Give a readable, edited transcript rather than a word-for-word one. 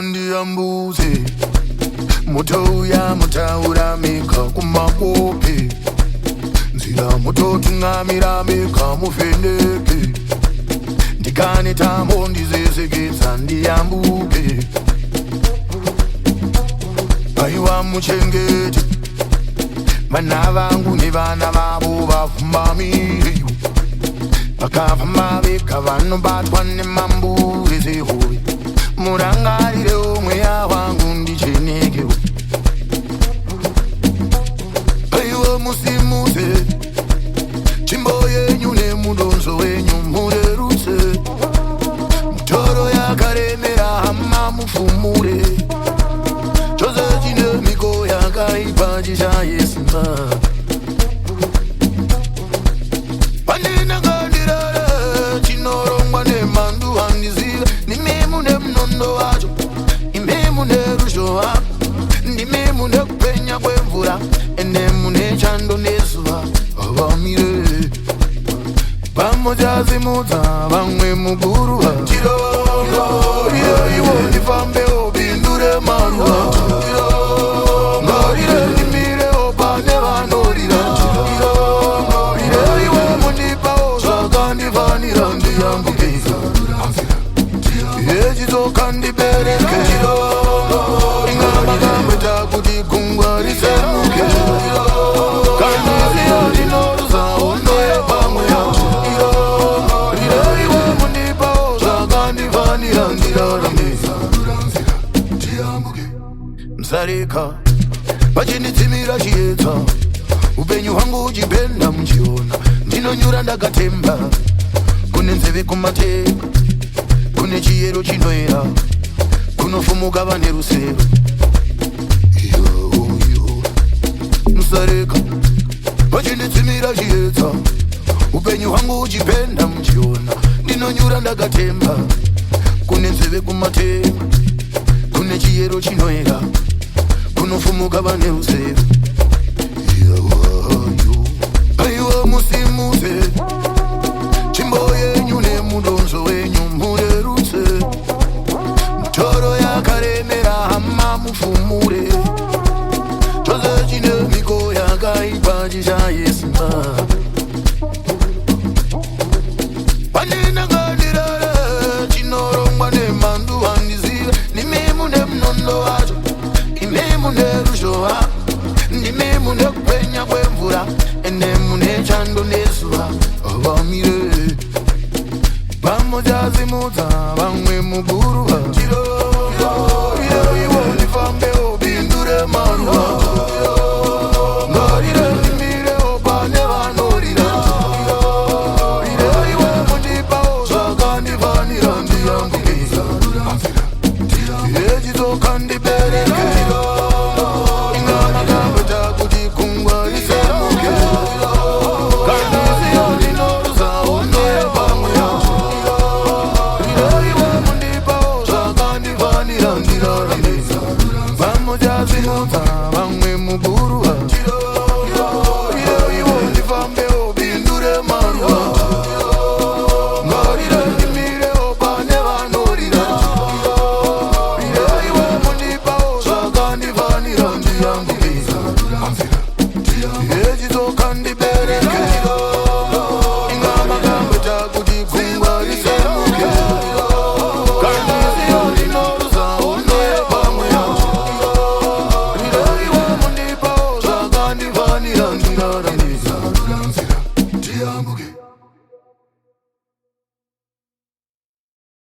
ndiambuze mutouya mutaura mega kumakope nzira mutotungamira mega muvheneke ndikane tambo ndizezekedza ndiyambuke aiwa muchengete vana vangu nevana vavo vafumamiriyo vakafamba vega vanobatwa nemambure zehove murangarire mweya wangu ndichenekewo aiwa musimuze chimbo yenyu nemudonzo wenyu murerutse mutoro yakaremera hama mufumure chose chine miko yakaipa chichayesimba pandinangandirare chinorongwa nemandu handizive nimemu nemunondo wacho imemu neruzhowa ndimemu nekupenya kwemvura enemu nechando nezuva vamire vamojazimudza vamwe muguruva chirongo iyoiwo ndifambewo bindure maruva ngorire ndimirewo pane vanorira chirongo iyoiwo mundipawo zvakandifanira ndiyambukisa yechidzoka ndibereke chirongo ingamakamweta kuti gungwa risemuke kandiziya ndinoruza hondo yepamwe msarika vachinitsimira chiedza upenyu hwangu uchipenda muchiona ndinonyura ndakatemba kune nzeve kumatenga kune chiyero chinoera kunofumuka vane rusero msarika vachinitsimira chiedza upenyu hwangu uchipenda muchiona ndinonyura ndakatemba kune nzeve kumatenga kune chiyero chinoera kunofumuka vane rusero aiwa musimuze chimbo yenyu nemudonzo wenyu murerutse mutoro yakaremera hama mufumure chose chine miko yakaipa chichayesimba pandinangandirare chinorongwa nemandu handizive nimemu nemunondo wacho imemu neruzhowa ndimemu nekupenya kwemvura enemu nechando nezuva vamire vamojazimudza vamwe muguruva chirongo iyoiwo ndifambewo bindure maruva ngorire ndimirewo pane vanorira iyoiwo mundipawo zvakandifanira ndiyambukisa yechidzoka